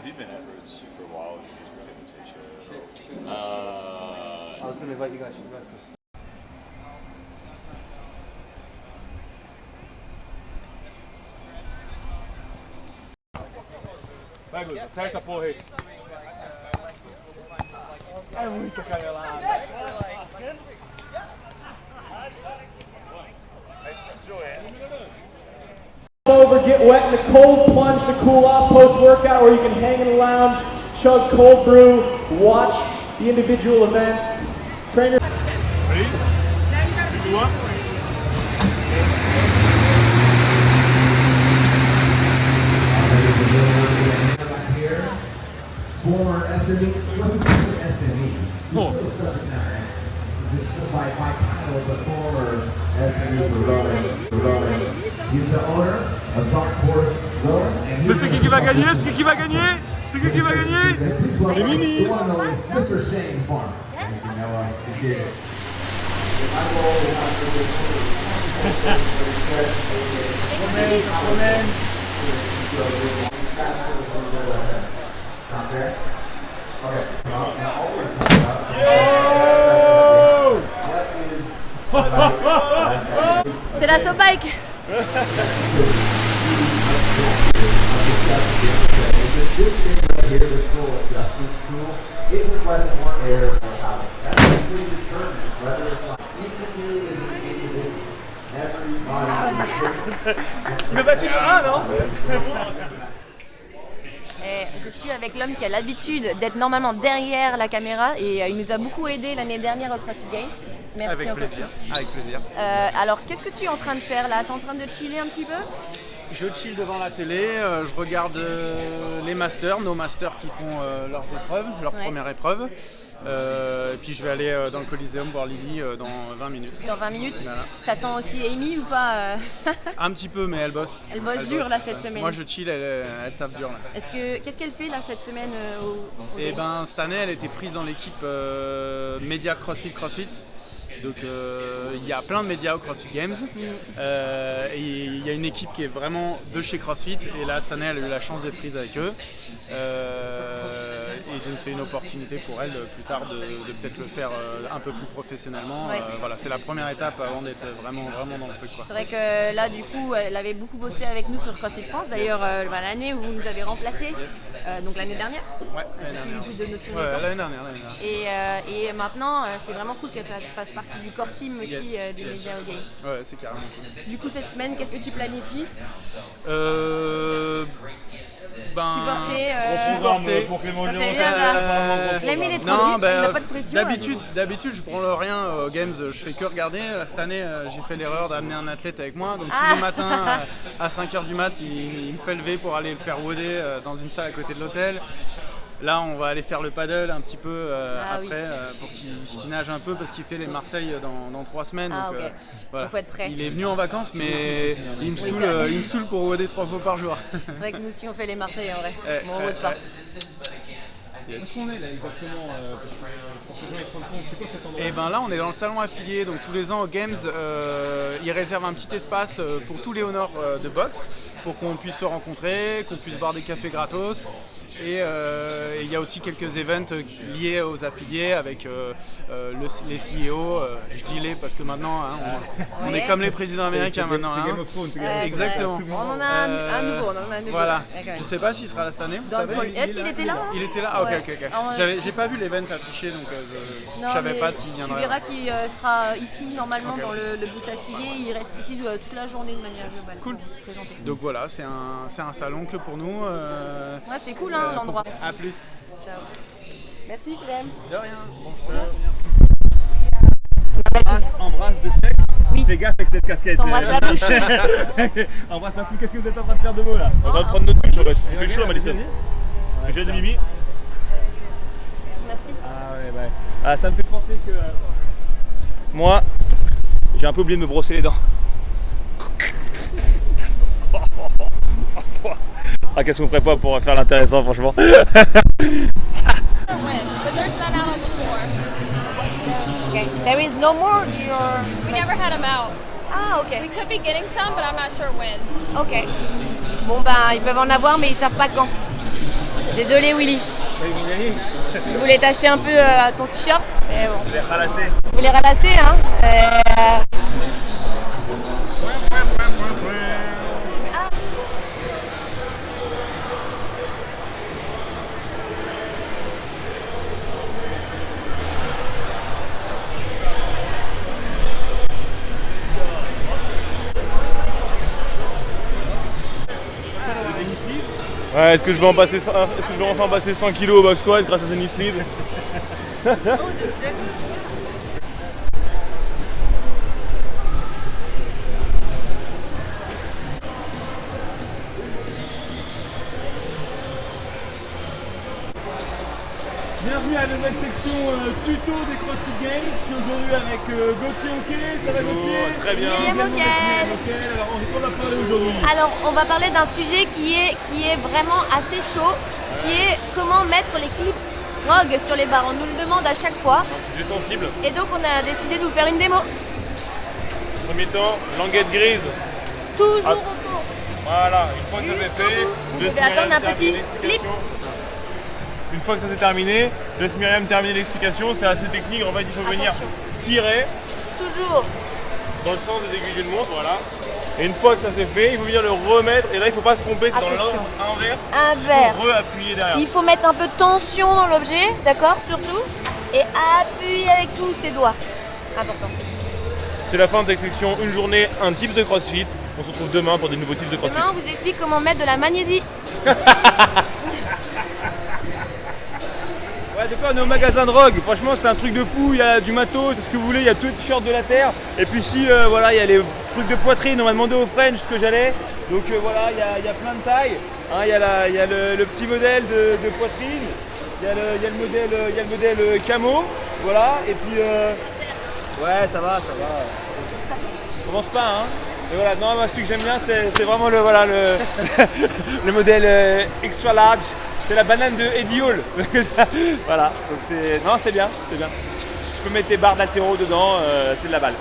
Have you been at Roots for a while? Or did you just get the t-shirt? I was going to invite you guys for breakfast. Vai Guto, acerta a porra aí. É muita canelada. Over, get wet in the cold plunge to cool off post-workout, or you can hang in the lounge, chug cold brew, watch the individual events. Trainer. Ready? 2, 1. Here, former SME, what is SME? He's still a subject matter expert. He's just by title, the former SME for rowing. He's the owner of Dark Horse Rowing. Mais c'est qui va gagner? C'est qui va gagner? C'est qui va gagner? C'est Mimi. The one and only Mr. Shane Farmer. Thank you, Noah. Appreciate it. Not there? Okay. Now always talk about what is C'est la SoBike. this thing right here, this little adjustment tool, it just lets more air more housing. That's completely determined whether it's like each of you is an individual. Everybody. Tu m'as battu de 1, non? Je suis avec l'homme qui a l'habitude d'être normalement derrière la caméra et il nous a beaucoup aidé l'année dernière au CrossFit Games. Merci Avec encore. plaisir, avec plaisir. Alors qu'est-ce que tu es en train de faire là? T'es en train de chiller un petit peu? Je chill devant la télé, je regarde les masters, nos masters qui font leurs épreuves, leur première épreuve. Et puis je vais aller dans le Coliseum voir Lily dans 20 minutes. Dans 20 minutes. Voilà. T'attends aussi Amy ou pas? Un petit peu, mais elle bosse. Elle bosse dur là cette semaine. Moi je chill, elle tape dur là. Qu'est-ce qu'elle fait là cette semaine au Et Games? cette année elle était prise dans l'équipe média CrossFit. Donc il y a plein de médias au CrossFit Games et il y a une équipe qui est vraiment de chez CrossFit et là cette année elle a eu la chance d'être prise avec eux et donc c'est une opportunité pour elle plus tard de peut-être le faire un peu plus professionnellement. Ouais. Voilà, c'est la première étape avant d'être vraiment dans le truc, quoi. C'est vrai que là du coup elle avait beaucoup bossé avec nous sur CrossFit France d'ailleurs l'année où vous nous avez remplacés, donc l'année dernière. Ouais, J'ai plus du tout de notion Ouais, du temps. l'année dernière. Et maintenant c'est vraiment cool qu'elle fasse partie du core team aussi des médias au Games. Ouais, c'est carrément cool. Du coup cette semaine qu'est-ce que tu planifies? Supporter. Ça c'est bien ça. L'ami il est trop Non, libre, il n'a pas de pression. d'habitude je prends le rien aux Games, je fais que regarder. Là, cette année j'ai fait l'erreur d'amener un athlète avec moi, donc tous les matins à 5h du mat il me fait lever pour aller le faire woder dans une salle à côté de l'hôtel. Là on va aller faire le paddle un petit peu après pour qu'il nage un peu parce qu'il fait les Marseille dans 3 semaines. Ah, donc, ok. voilà. Faut être prêt. Il est venu en vacances mais il me saoule pour woder 3 fois par jour. C'est vrai que nous aussi on fait les Marseillais en vrai. Bon, on vote pas. Où est-ce qu'on est là exactement pour que les gens se rendent compte? C'est quoi cet endroit? Et ben là on est dans le salon affilié, donc tous les ans aux Games ils réservent un petit espace pour tous les honors de boxe pour qu'on puisse se rencontrer, qu'on puisse boire des cafés gratos et il y a aussi quelques events liés aux affiliés avec les CEO, je dis les parce que maintenant on est comme les présidents américains maintenant. C'est Game of Thrones, exactement. On en a un nouveau, Voilà, ouais, je sais pas s'il sera là cette année, vous savez. Il était là hein? Il était là, ah, Ouais. ok. J'ai pas vu l'event affiché donc je savais pas s'il viendrait. Tu verras qu'il sera ici normalement dans le booth affilié, il reste ici toute la journée de manière globale. Cool. Donc voilà, c'est un salon que pour nous. Ouais, c'est cool hein, l'endroit. A plus. Ciao. Merci Clem. De rien. Embrasse de sec. Oui. Fais gaffe avec cette casquette. T'embrasses la bouche. Embrasse pas tout. Qu'est-ce que vous êtes en train de faire de beau là? On va prendre notre douche en fait. Il fait chaud à Madison. J'ai de Mimi. Merci. Ah ouais, ouais. Ah, ça me fait penser que moi, j'ai un peu oublié de me brosser les dents. Ah, qu'est-ce qu'on ferait pas pour faire l'intéressant, franchement. Okay. There is no more. We never had them out. Ah ok. We could be getting some, but I'm not sure when. Ok. Bon ben ils peuvent en avoir mais ils savent pas quand. Désolé Willy. Je voulais t'acheter un peu ton t-shirt, mais bon. Je l'ai ralassé. Vous voulez ralasser, hein Ouais, est-ce que je vais enfin passer 100 kg au box squat grâce à ces knee sleeves? Bienvenue à la nouvelle section tuto des CrossFit Games. Je suis aujourd'hui avec Gauthier Hockey. Ça va Gauthier? Très bien. Myriam Auquel. Alors on va parler aujourd'hui. Alors, on va parler d'un sujet qui est vraiment assez chaud, qui est comment mettre les clips ROG sur les barres. On nous le demande à chaque fois. Sujet sensible. Et donc, on a décidé de vous faire une démo. Premier temps, languette grise. Toujours Ah. au fond. Voilà, une fois que ça Jusqu'au c'est fait, bout. Vous je laisse devez attendre Myriam un petit terminer l'explication. clips. Une fois que ça c'est terminé, je laisse Myriam terminer l'explication. C'est assez technique. En fait, il faut venir tirer Toujours. dans le sens des aiguilles d'une montre, voilà. Et une fois que ça c'est fait, il faut venir le remettre. Et là, il faut pas se tromper, c'est dans Attention. l'ordre inverse. Inverse. Il faut re-appuyer derrière. Il faut mettre un peu de tension dans l'objet, d'accord, surtout. Et appuyer avec tous ses doigts. Important. C'est la fin de cette section. Une journée, un type de CrossFit. On se retrouve demain pour des nouveaux types de CrossFit. Demain, on vous explique comment mettre de la magnésie. Ouais, donc là on est au magasin de Rogue. Franchement, c'est un truc de fou. Il y a du matos, c'est ce que vous voulez. Il y a tous les t-shirts de la terre. Et puis ici, voilà, il y a les trucs de poitrine. On m'a demandé au French ce que j'allais. Donc voilà, il y a plein de tailles. Hein, il y a le petit modèle de poitrine. Il y a le modèle camo. Voilà. Et puis ouais, ça va. Je commence pas, hein. Et voilà, non, moi, celui que j'aime bien, c'est vraiment le modèle extra large. C'est la banane de Eddie Hall. Voilà, donc c'est bien. Je peux mettre des barres d'haltéro dedans, c'est de la balle.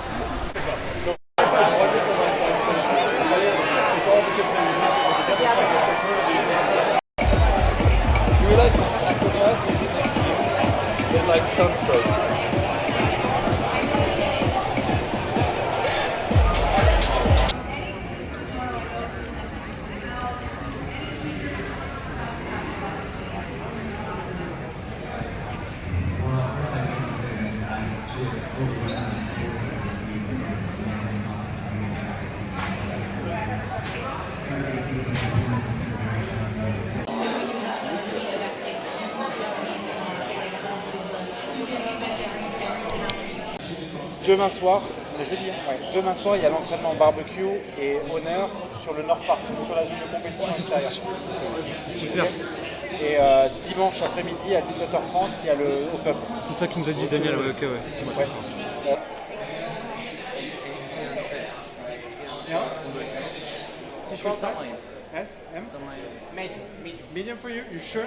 Demain soir, demain soir, il y a l'entraînement barbecue et honneur sur le Nord Park, sur la zone de compétition extérieure. C'est super. Et dimanche après-midi à 17h30, il y a le Open. C'est ça que nous a dit Daniel, ouais, ok, ouais. Ouais. T-shirt size? S? M? Medium for you? You sure?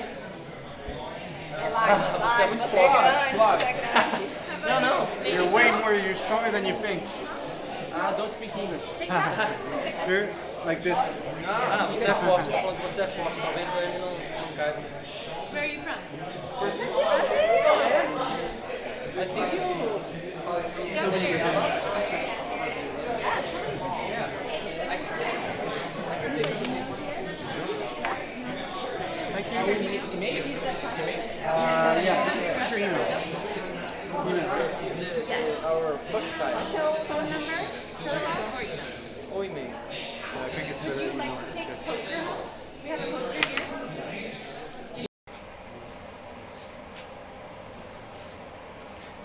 No. You're way more, you're stronger than you think. Don't speak English. Here, like this. Você é forte, talvez ele não caiba. Where are you from? I think Yeah. What's your email? Our first time. Phone number, telephone, or email? ou e-mail. I think it's Would better. you like to take a poster home? We have a poster here.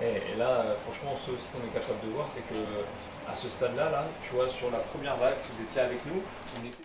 Et là, franchement, ce aussi qu'on est capable de voir, c'est que à ce stade-là, tu vois, sur la première vague, si vous étiez avec nous, on était...